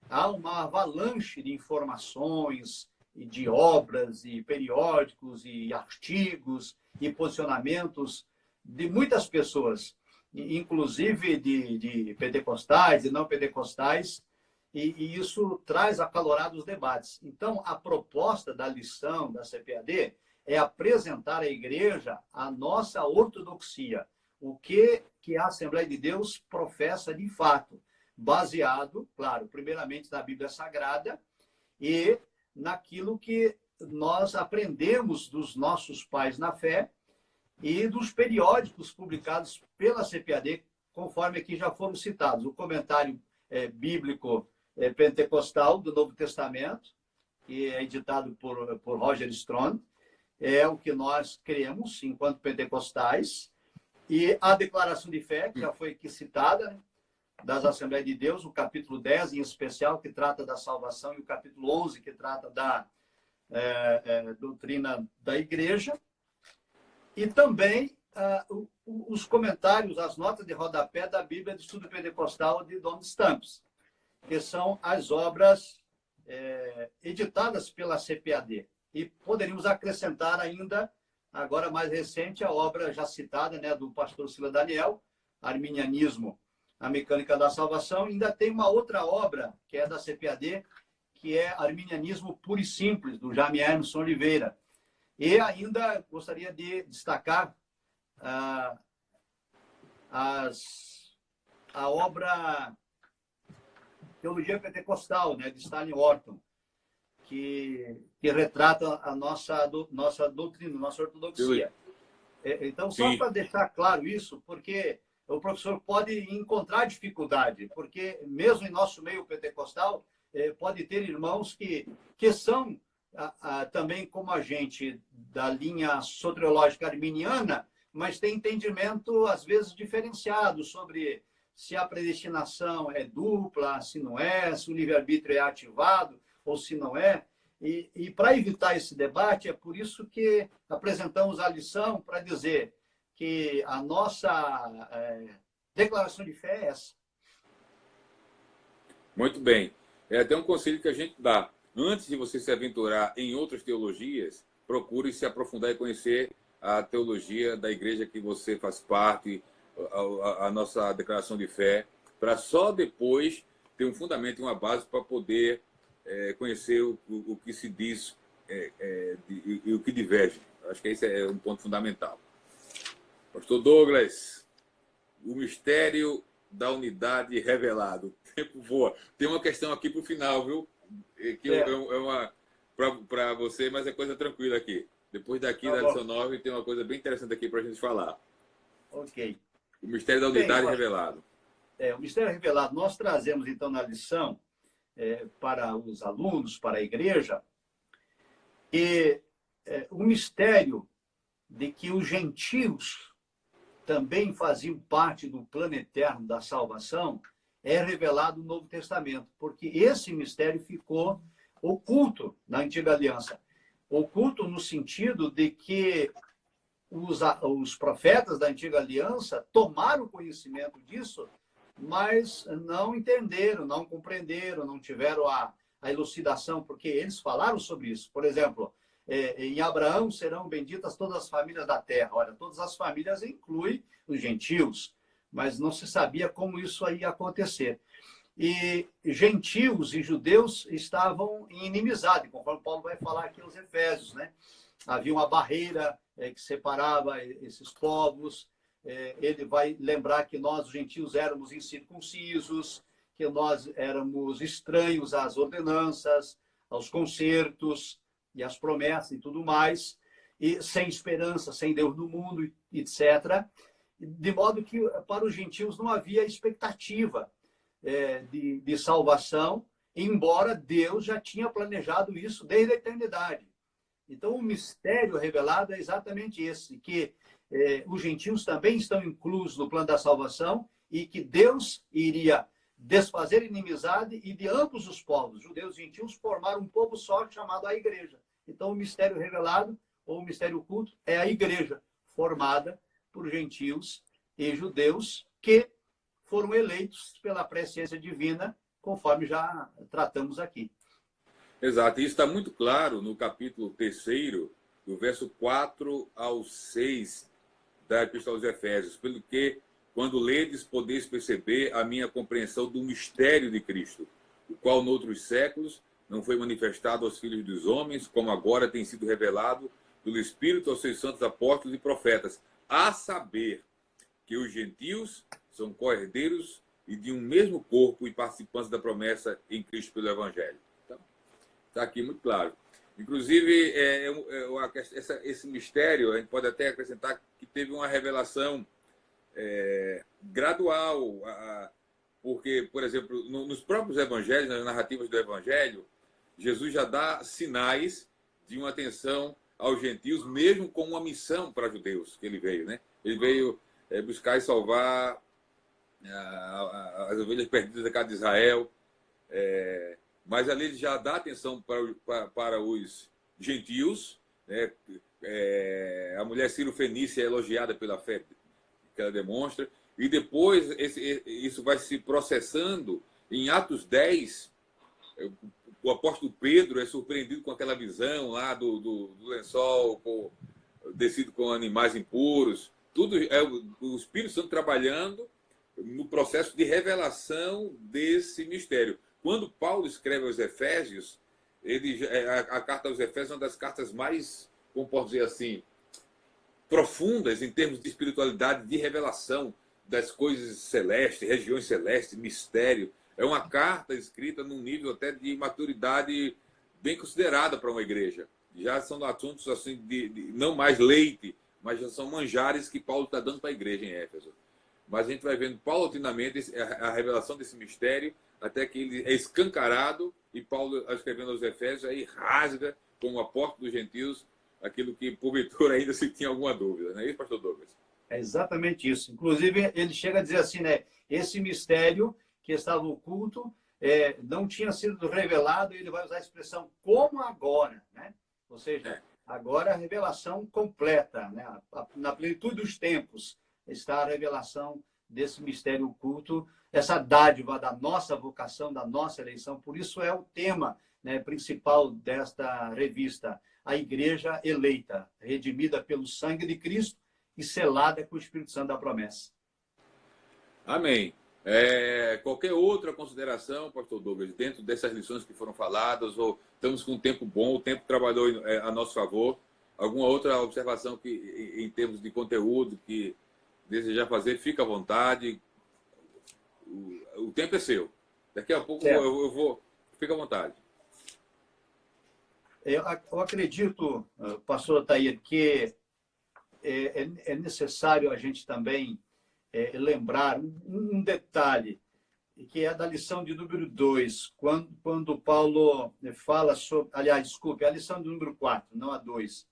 há uma avalanche de informações, e de obras, e periódicos, e artigos, e posicionamentos de muitas pessoas, inclusive de pentecostais e não pentecostais, e isso traz acalorados debates. Então, a proposta da lição da CPAD é apresentar à igreja a nossa ortodoxia, o que a Assembleia de Deus professa de fato, baseado, claro, primeiramente na Bíblia Sagrada e naquilo que nós aprendemos dos nossos pais na fé e dos periódicos publicados pela CPAD, conforme aqui já foram citados. O comentário bíblico pentecostal do Novo Testamento, que é editado por Roger Strong, é o que nós cremos enquanto pentecostais, e a declaração de fé, que já foi aqui citada, né, das Assembleias de Deus, o capítulo 10, em especial, que trata da salvação, e o capítulo 11, que trata da doutrina da igreja, e também os comentários, as notas de rodapé da Bíblia de Estudo Pentecostal de Don Stamps, que são as obras editadas pela CPAD. E poderíamos acrescentar ainda, agora mais recente, a obra já citada, né, do pastor Silas Daniel, Arminianismo, a Mecânica da Salvação. Ainda tem uma outra obra, que é da CPAD, que é Arminianismo Puro e Simples, do Jaime Emerson Oliveira. E ainda gostaria de destacar a obra Teologia Pentecostal, né, de Stanley Orton, que retrata a nossa doutrina, nossa ortodoxia. Então, só para deixar claro isso, porque o professor pode encontrar dificuldade, porque mesmo em nosso meio pentecostal, pode ter irmãos que são também como a gente da linha soteriológica arminiana, mas tem entendimento, às vezes, diferenciado sobre se a predestinação é dupla, se não é, se o livre-arbítrio é ativado ou se não é. E para evitar esse debate, é por isso que apresentamos a lição para dizer que a nossa declaração de fé é essa. Muito bem. É até um conselho que a gente dá. Antes de você se aventurar em outras teologias, procure se aprofundar e conhecer a teologia da igreja que você faz parte, a nossa declaração de fé, para só depois ter um fundamento e uma base para poder conhecer o que se diz e o que diverge. Acho que esse é um ponto fundamental. Pastor Douglas, o mistério da unidade revelado. O tempo voa. Tem uma questão aqui para o final, viu? Que é uma para você, mas é coisa tranquila aqui. Depois daqui, da lição 9, tem uma coisa bem interessante aqui para a gente falar. Ok. O mistério da unidade revelado. O mistério revelado, nós trazemos, então, na lição, para os alunos, para a igreja, e o mistério de que os gentios também faziam parte do plano eterno da salvação é revelado no Novo Testamento, porque esse mistério ficou oculto na Antiga Aliança. Oculto no sentido de que os profetas da Antiga Aliança tomaram conhecimento disso, mas não entenderam, não compreenderam, não tiveram a elucidação, porque eles falaram sobre isso. Por exemplo, em Abraão serão benditas todas as famílias da terra. Olha, todas as famílias incluem os gentios, mas não se sabia como isso ia acontecer. E gentios e judeus estavam em inimizade, conforme Paulo vai falar aqui aos Efésios, né? Havia uma barreira que separava esses povos. Ele vai lembrar que nós, os gentios, éramos incircuncisos, que nós éramos estranhos às ordenanças, aos concertos e às promessas e tudo mais, e sem esperança, sem Deus no mundo, etc. De modo que para os gentios não havia expectativa de salvação, embora Deus já tinha planejado isso desde a eternidade. Então, o mistério revelado é exatamente esse, que os gentios também estão inclusos no plano da salvação e que Deus iria desfazer inimizade e de ambos os povos, judeus e gentios, formar um povo só chamado a igreja. Então, o mistério revelado, ou o mistério oculto, é a igreja formada por gentios e judeus que foram eleitos pela presciência divina, conforme já tratamos aqui. Exato. Isso está muito claro no capítulo 3º, do verso 4 ao 6 da Epístola aos Efésios. Pelo que, quando ledes, podeis perceber a minha compreensão do mistério de Cristo, o qual noutros séculos não foi manifestado aos filhos dos homens, como agora tem sido revelado pelo Espírito aos seus santos apóstolos e profetas, a saber que os gentios são co-herdeiros e de um mesmo corpo e participantes da promessa em Cristo pelo Evangelho. Então, está aqui muito claro. Inclusive, esse mistério, a gente pode até acrescentar que teve uma revelação gradual, porque, por exemplo, nos próprios evangelhos, nas narrativas do Evangelho, Jesus já dá sinais de uma atenção aos gentios, mesmo com uma missão para judeus que ele veio, né? Ele veio buscar e salvar as ovelhas perdidas da casa de Israel, mas ali ele já dá atenção para os gentios, né? A mulher Ciro-Fenícia é elogiada pela fé que ela demonstra, e depois isso vai se processando. Em Atos 10, o apóstolo Pedro é surpreendido com aquela visão lá do lençol descido com animais impuros. Tudo é o Espírito Santo trabalhando no processo de revelação desse mistério. Quando Paulo escreve aos Efésios, a carta aos Efésios é uma das cartas mais, como posso dizer assim, profundas em termos de espiritualidade, de revelação das coisas celestes, regiões celestes, mistério. É uma carta escrita num nível até de maturidade bem considerada para uma igreja. Já são assuntos assim de não mais leite, mas já são manjares que Paulo está dando para a igreja em Éfeso. Mas a gente vai vendo paulatinamente a revelação desse mistério, até que ele é escancarado, e Paulo, escrevendo aos Efésios, aí rasga, como apóstolo dos gentios, aquilo que, porventura, ainda se tinha alguma dúvida. Não é isso, pastor Douglas? É exatamente isso. Inclusive, ele chega a dizer assim, né? Esse mistério que estava oculto não tinha sido revelado, e ele vai usar a expressão como agora, né? Ou seja, agora a revelação completa, né? Na plenitude dos tempos está a revelação desse mistério oculto, essa dádiva da nossa vocação, da nossa eleição. Por isso é o tema, né, principal desta revista, a igreja eleita, redimida pelo sangue de Cristo e selada com o Espírito Santo da promessa. Amém. Qualquer outra consideração, pastor Douglas, dentro dessas lições que foram faladas, ou estamos com um tempo bom, o tempo trabalhou a nosso favor? Alguma outra observação que, em termos de conteúdo, que desejar fazer, fica à vontade. O tempo é seu. Daqui a pouco eu vou... Fica à vontade. Eu acredito, pastor Ataíde, que é necessário a gente também lembrar um detalhe, que é da lição de número 2, quando Paulo fala sobre... Aliás, desculpe, a lição de número 4, não a 2.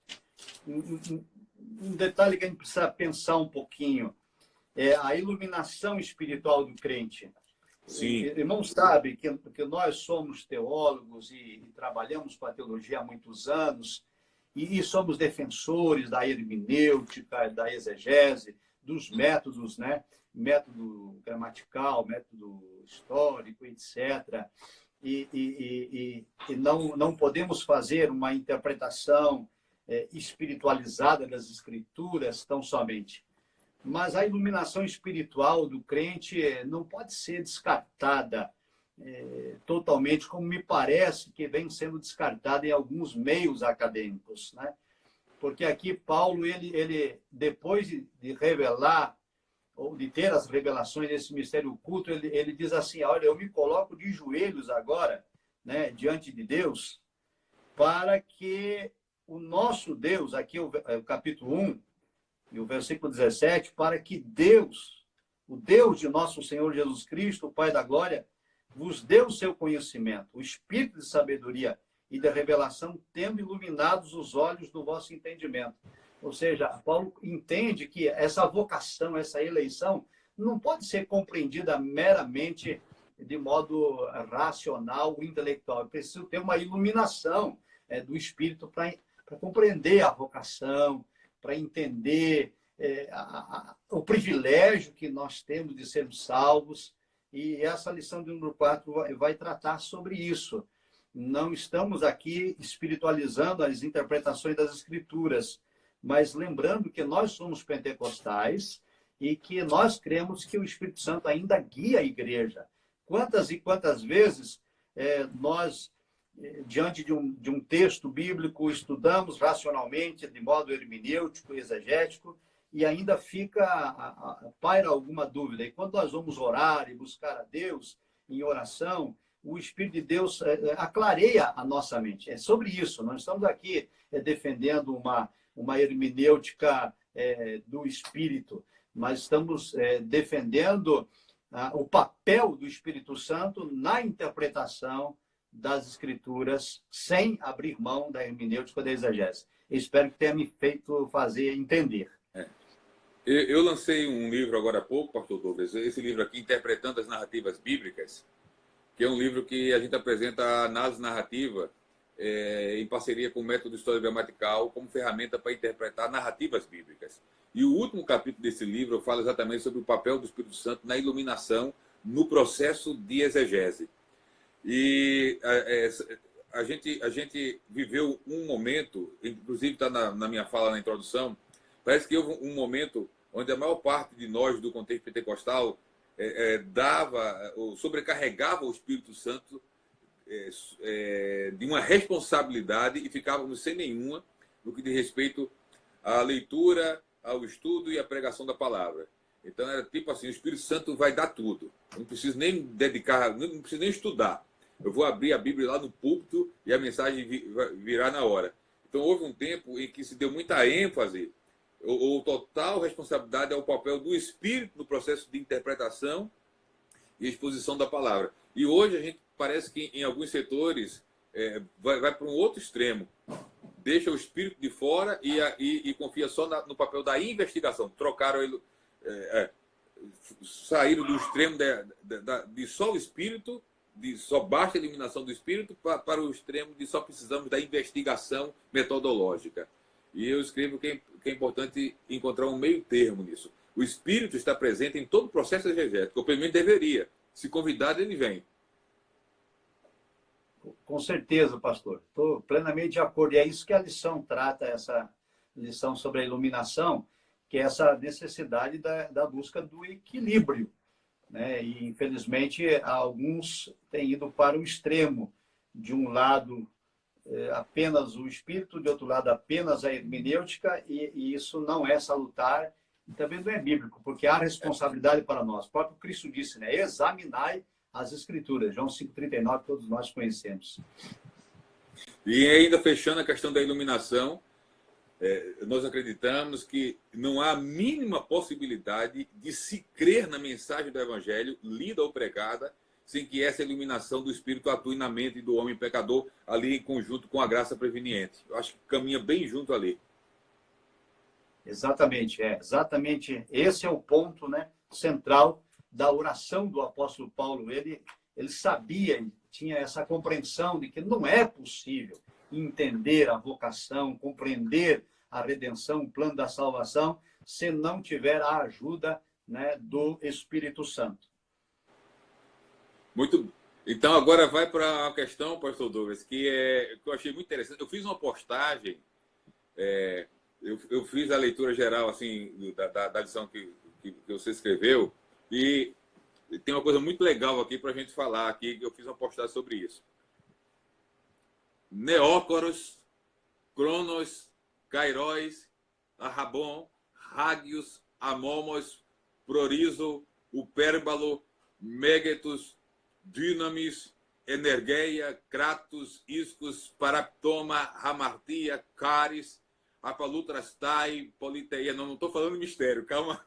Um detalhe que a gente precisa pensar um pouquinho é a iluminação espiritual do crente. Sim. Irmãos, sabe que nós somos teólogos e trabalhamos com a teologia há muitos anos e somos defensores da hermenêutica, da exegese, dos métodos, né? Método gramatical, método histórico, etc. E não podemos fazer uma interpretação espiritualizada das Escrituras tão somente. Mas a iluminação espiritual do crente não pode ser descartada totalmente, como me parece que vem sendo descartada em alguns meios acadêmicos, né? Porque aqui Paulo, ele depois de revelar, ou de ter as revelações desse mistério oculto, ele diz assim, olha, eu me coloco de joelhos agora, né, diante de Deus, para que o nosso Deus, aqui o capítulo 1, e o versículo 17, para que Deus, o Deus de nosso Senhor Jesus Cristo, o Pai da Glória, vos dê o seu conhecimento, o espírito de sabedoria e de revelação, tendo iluminados os olhos do vosso entendimento. Ou seja, Paulo entende que essa vocação, essa eleição, não pode ser compreendida meramente de modo racional ou intelectual. É preciso ter uma iluminação do espírito para compreender a vocação, para entender o privilégio que nós temos de sermos salvos. E essa lição de número 4 vai tratar sobre isso. Não estamos aqui espiritualizando as interpretações das Escrituras, mas lembrando que nós somos pentecostais e que nós cremos que o Espírito Santo ainda guia a igreja. Quantas e quantas vezes nós, diante de um texto bíblico, estudamos racionalmente, de modo hermenêutico, exegético, e ainda paira alguma dúvida. E quando nós vamos orar e buscar a Deus em oração, o Espírito de Deus aclareia a nossa mente. É sobre isso. Nós estamos aqui defendendo uma hermenêutica do Espírito, mas estamos defendendo o papel do Espírito Santo na interpretação das Escrituras, sem abrir mão da hermenêutica da exegese. Espero que tenha me feito fazer entender. Eu lancei um livro agora há pouco, pastor Douglas, esse livro aqui, Interpretando as Narrativas Bíblicas, que é um livro que a gente apresenta a análise narrativa em parceria com o método história gramatical como ferramenta para interpretar narrativas bíblicas. E o último capítulo desse livro fala exatamente sobre o papel do Espírito Santo na iluminação, no processo de exegese. E a gente viveu um momento, inclusive está na minha fala na introdução, parece que houve um momento onde a maior parte de nós do contexto pentecostal sobrecarregava o Espírito Santo de uma responsabilidade e ficávamos sem nenhuma no que diz respeito à leitura, ao estudo e à pregação da palavra. Então era tipo assim, o Espírito Santo vai dar tudo. Eu não preciso nem dedicar, não preciso nem estudar. Eu vou abrir a Bíblia lá no púlpito e a mensagem virá na hora. Então houve um tempo em que se deu muita ênfase ou total responsabilidade ao papel do Espírito no processo de interpretação e exposição da palavra. E hoje a gente parece que em alguns setores vai para um outro extremo. Deixa o Espírito de fora e confia só no papel da investigação. Trocaram ele, saíram do extremo de só o Espírito, de só basta a eliminação do Espírito, para o extremo de só precisamos da investigação metodológica. E eu escrevo que é importante encontrar um meio termo nisso. O Espírito está presente em todo o processo exegético, ou pelo menos deveria. Se convidado, ele vem. Com certeza, pastor. Estou plenamente de acordo. E é isso que a lição trata, essa lição sobre a iluminação, que é essa necessidade da busca do equilíbrio, né? E, infelizmente, alguns têm ido para o extremo. De um lado, apenas o Espírito, de outro lado, apenas a hermenêutica, e isso não é salutar e também não é bíblico, porque há responsabilidade para nós. O próprio Cristo disse, né? Examinai as Escrituras. João 5,39, todos nós conhecemos. E ainda fechando a questão da iluminação, nós acreditamos que não há a mínima possibilidade de se crer na mensagem do Evangelho, lida ou pregada, sem que essa iluminação do Espírito atue na mente do homem pecador, ali em conjunto com a graça preveniente. Eu acho que caminha bem junto ali. Exatamente, exatamente. Esse é o ponto, né, central da oração do apóstolo Paulo. Ele sabia, ele tinha essa compreensão de que não é possível entender a vocação, compreender a redenção, o plano da salvação, se não tiver a ajuda, né, do Espírito Santo. Muito. Então, agora vai para a questão, pastor Douglas, que eu achei muito interessante. Eu fiz uma postagem, eu fiz a leitura geral assim, da lição que você escreveu, e tem uma coisa muito legal aqui para a gente falar, aqui, que eu fiz uma postagem sobre isso. Neócoros, Cronos, Kairos, Arrabon, Hagios, Amomos, Prorizo, Upérbalo, Megetus, Dynamis, Energeia, Kratos, Iscos, Paraptoma, Hamartia, Caris, Apalutrastai, Politeia. Não estou falando mistério, calma.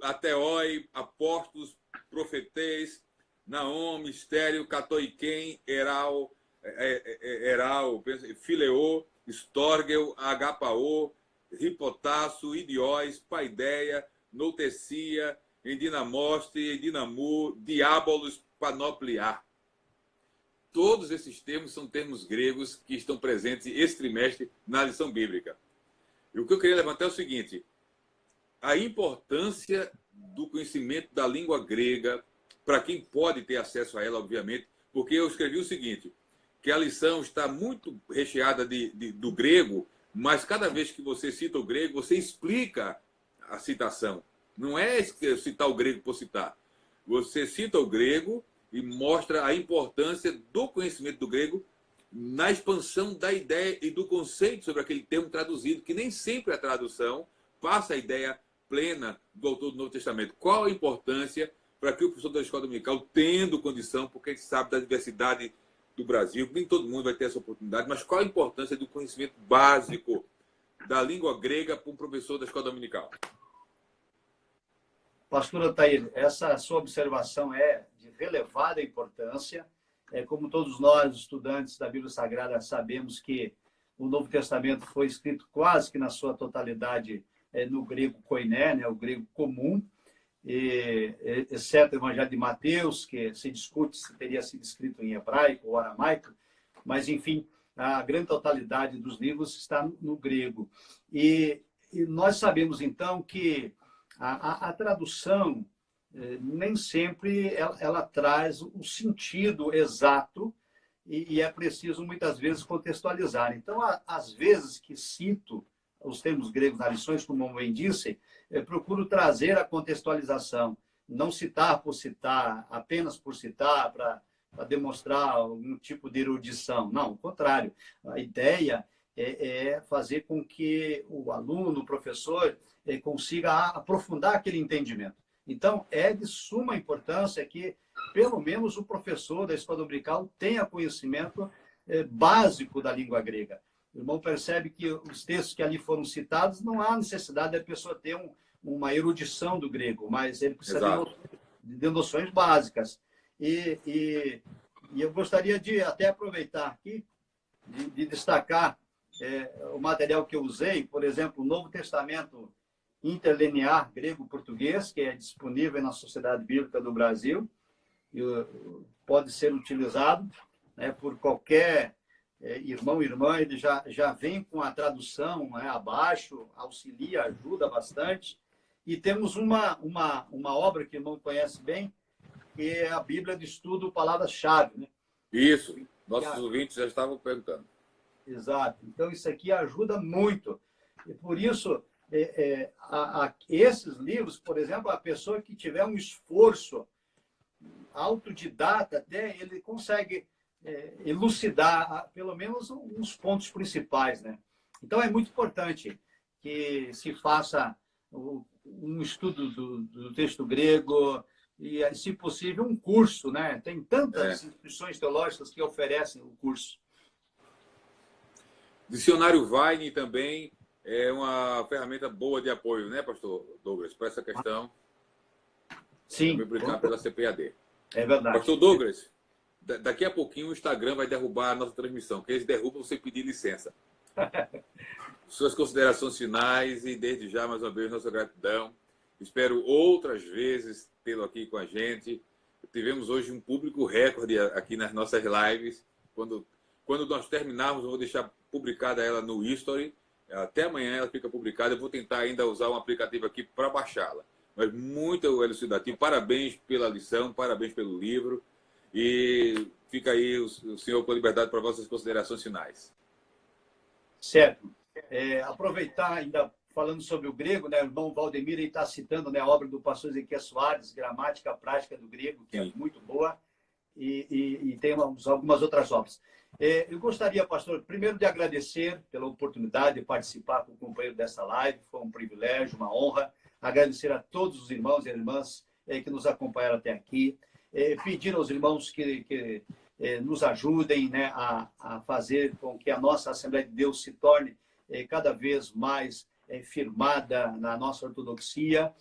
Ateoi, Apóstolos, Profeteis, Naom, Mistério, Catoiquém, Eral, Fileô, Storgel, Agapaô, Ripotasso, Idiós, Paideia, Noutecia, Endinamoste, Endinamur, Diabolos, Panopliar. Todos esses termos são termos gregos que estão presentes esse trimestre na lição bíblica. E o que eu queria levantar é o seguinte: a importância do conhecimento da língua grega, para quem pode ter acesso a ela, obviamente, porque eu escrevi o seguinte, que a lição está muito recheada do grego, mas cada vez que você cita o grego, você explica a citação. Não é citar o grego por citar. Você cita o grego e mostra a importância do conhecimento do grego na expansão da ideia e do conceito sobre aquele termo traduzido, que nem sempre a tradução passa a ideia plena do autor do Novo Testamento. Qual a importância para que o professor da escola dominical, tendo condição, porque a gente sabe da diversidade do Brasil, nem todo mundo vai ter essa oportunidade, mas qual a importância do conhecimento básico da língua grega para um professor da escola dominical? Pastor Otair, essa sua observação é de relevada importância. Como todos nós, estudantes da Bíblia Sagrada, sabemos que o Novo Testamento foi escrito quase que na sua totalidade no grego koiné, né, o grego comum, exceto o Evangelho de Mateus, que se discute se teria sido escrito em hebraico ou aramaico, mas, enfim, a grande totalidade dos livros está no grego. E nós sabemos, então, que a tradução nem sempre ela traz o sentido exato e é preciso, muitas vezes, contextualizar. Então, às vezes que cito os termos gregos nas lições, como bem disse, procuro trazer a contextualização, não citar por citar, apenas por citar, para demonstrar algum tipo de erudição. Não, ao contrário. A ideia é fazer com que o aluno, o professor, consiga aprofundar aquele entendimento. Então, é de suma importância que, pelo menos, o professor da escola dominical tenha conhecimento básico da língua grega. O irmão percebe que os textos que ali foram citados, não há necessidade da pessoa ter uma erudição do grego, mas ele precisa de noções básicas. E eu gostaria de até aproveitar aqui, de destacar o material que eu usei, por exemplo, o Novo Testamento interlinear grego-português, que é disponível na Sociedade Bíblica do Brasil, e pode ser utilizado por qualquer irmão e irmã. Ele já vem com a tradução abaixo, auxilia, ajuda bastante. E temos uma obra que o irmão conhece bem, que é a Bíblia de Estudo Palavras-Chave. Né? Isso, nossos ouvintes já estavam perguntando. Exato. Então, isso aqui ajuda muito. E por isso, esses livros, por exemplo, a pessoa que tiver um esforço autodidata, até ele consegue elucidar pelo menos uns pontos principais, né? Então, é muito importante que se faça um estudo do texto grego e, se possível, um curso, né? Tem tantas instituições teológicas que oferecem o curso. Dicionário Vine também é uma ferramenta boa de apoio, né, pastor Douglas, para essa questão. Sim. Publicar pela CPAD. É verdade. Pastor Douglas, daqui a pouquinho o Instagram vai derrubar a nossa transmissão, que eles derrubam você pedir licença. Suas considerações finais e, desde já, mais uma vez, nossa gratidão. Espero outras vezes tê-lo aqui com a gente. Tivemos hoje um público recorde aqui nas nossas lives. Quando nós terminarmos, eu vou deixar publicada ela no History. Até amanhã ela fica publicada. Eu vou tentar ainda usar um aplicativo aqui para baixá-la. Mas muito elucidativo. Parabéns pela lição, parabéns pelo livro. E fica aí o senhor com liberdade para vossas considerações finais. Certo. Aproveitar ainda falando sobre o grego, né? O irmão Valdemir está citando, né, a obra do pastor Ezequiel Soares, Gramática Prática do Grego, que é muito boa, e tem algumas outras obras. Eu gostaria, pastor, primeiro de agradecer pela oportunidade de participar com o companheiro dessa live. Foi um privilégio, uma honra. Agradecer a todos os irmãos e irmãs que nos acompanharam até aqui. Pedir aos irmãos que nos ajudem, né, a fazer com que a nossa Assembleia de Deus se torne cada vez mais firmada na nossa ortodoxia.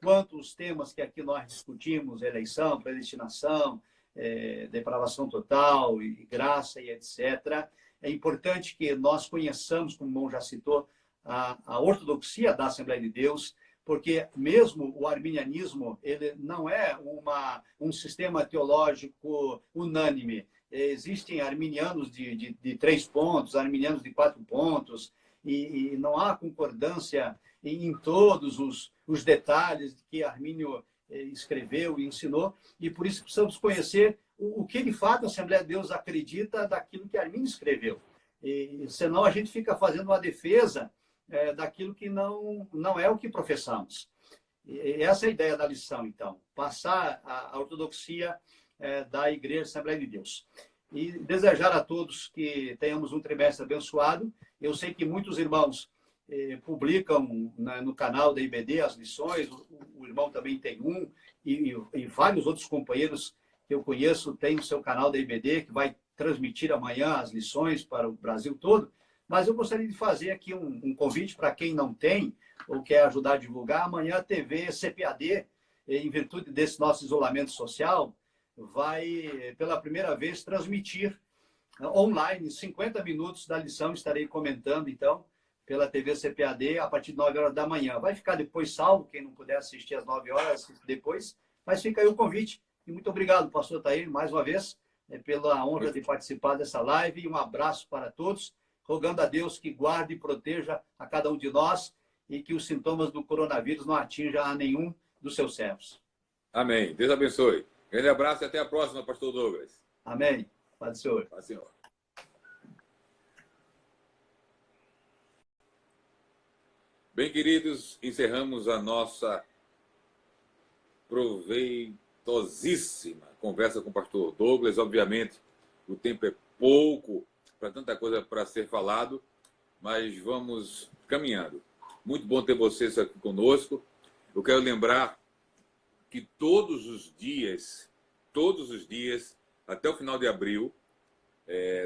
Quanto aos temas que aqui nós discutimos, eleição, predestinação, depravação total e graça e etc. É importante que nós conheçamos, como o irmão já citou, a ortodoxia da Assembleia de Deus, porque mesmo o arminianismo ele não é um sistema teológico unânime. Existem arminianos de 3 pontos, arminianos de 4 pontos, e não há concordância em todos os detalhes que Armínio escreveu e ensinou, e por isso precisamos conhecer o que de fato a Assembleia de Deus acredita daquilo que Armínio escreveu. Senão a gente fica fazendo uma defesa daquilo que não é o que professamos. E essa é a ideia da lição, então, passar a ortodoxia da Igreja Assembleia de Deus. E desejar a todos que tenhamos um trimestre abençoado. Eu sei que muitos irmãos publicam no canal da IBD as lições, o irmão também tem um, e vários outros companheiros que eu conheço têm o seu canal da IBD, que vai transmitir amanhã as lições para o Brasil todo. Mas eu gostaria de fazer aqui um convite para quem não tem ou quer ajudar a divulgar. Amanhã a TV CPAD, em virtude desse nosso isolamento social, vai, pela primeira vez, transmitir online 50 minutos da lição. Estarei comentando, então, pela TV CPAD a partir de 9 horas da manhã. Vai ficar depois salvo, quem não puder assistir às 9 horas, assiste depois. Mas fica aí o convite. E muito obrigado, pastor Tair, mais uma vez, pela honra de participar dessa live. E um abraço para todos, rogando a Deus que guarde e proteja a cada um de nós e que os sintomas do coronavírus não atinjam a nenhum dos seus servos. Amém. Deus abençoe. Grande abraço e até a próxima, pastor Douglas. Amém. Paz do Senhor. Paz do Senhor. Bem, queridos, encerramos a nossa proveitosíssima conversa com o pastor Douglas. Obviamente, o tempo é pouco para tanta coisa para ser falado, mas vamos caminhando. Muito bom ter vocês aqui conosco. Eu quero lembrar que todos os dias, até o final de abril,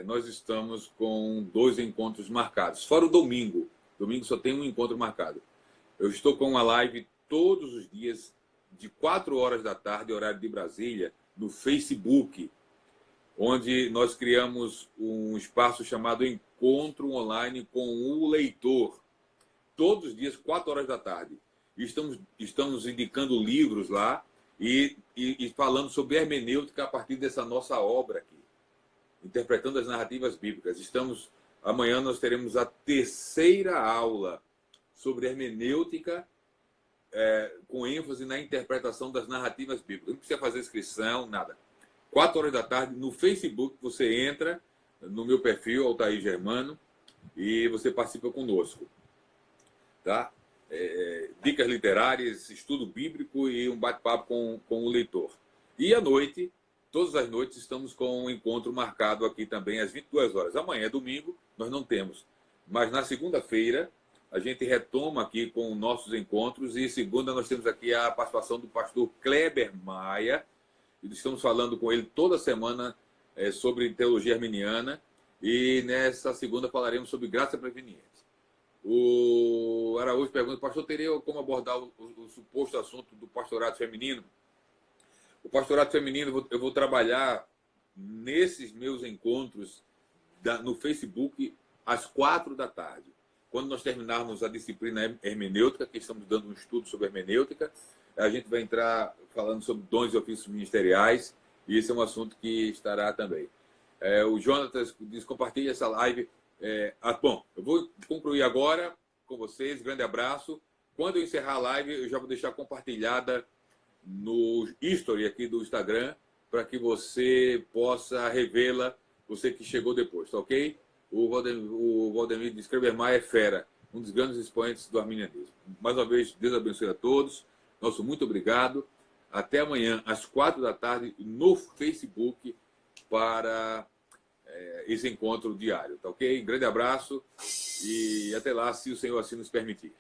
nós estamos com 2 encontros marcados. Fora o domingo. Domingo só tem um encontro marcado. Eu estou com uma live todos os dias, de 4 horas da tarde, horário de Brasília, no Facebook, onde nós criamos um espaço chamado Encontro Online com o Leitor. Todos os dias, 4 horas da tarde. Estamos indicando livros lá e falando sobre hermenêutica a partir dessa nossa obra aqui, interpretando as narrativas bíblicas. Amanhã nós teremos a 3ª aula sobre hermenêutica, com ênfase na interpretação das narrativas bíblicas. Não precisa fazer inscrição, nada. 4 horas da tarde, no Facebook, você entra no meu perfil, Altair Germano, e você participa conosco. Tá? Dicas literárias, estudo bíblico e um bate-papo com o leitor. E à noite, todas as noites, estamos com um encontro marcado aqui também às 22 horas. Amanhã é domingo, nós não temos. Mas na segunda-feira, a gente retoma aqui com nossos encontros. E segunda, nós temos aqui a participação do pastor Kleber Maia. Estamos falando com ele toda semana sobre teologia arminiana. E nessa segunda falaremos sobre graça preveniente. O Araújo pergunta: pastor, teria como abordar o suposto assunto do pastorado feminino? O pastorado feminino eu vou trabalhar nesses meus encontros no Facebook às 4 da tarde. Quando nós terminarmos a disciplina hermenêutica, que estamos dando um estudo sobre hermenêutica, a gente vai entrar falando sobre dons e ofícios ministeriais, e esse é um assunto que estará também. O Jonatas diz: compartilhe essa live. Bom, eu vou concluir agora com vocês. Grande abraço. Quando eu encerrar a live, eu já vou deixar compartilhada no history aqui do Instagram, para que você possa revê-la, você que chegou depois, tá ok? O Valdemir de Kleber Maia é fera, um dos grandes expoentes do arminianismo. Mais uma vez, Deus abençoe a todos. Nosso muito obrigado. Até amanhã, às 4 da tarde, no Facebook, para esse encontro diário, tá ok? Grande abraço e até lá, se o Senhor assim nos permitir.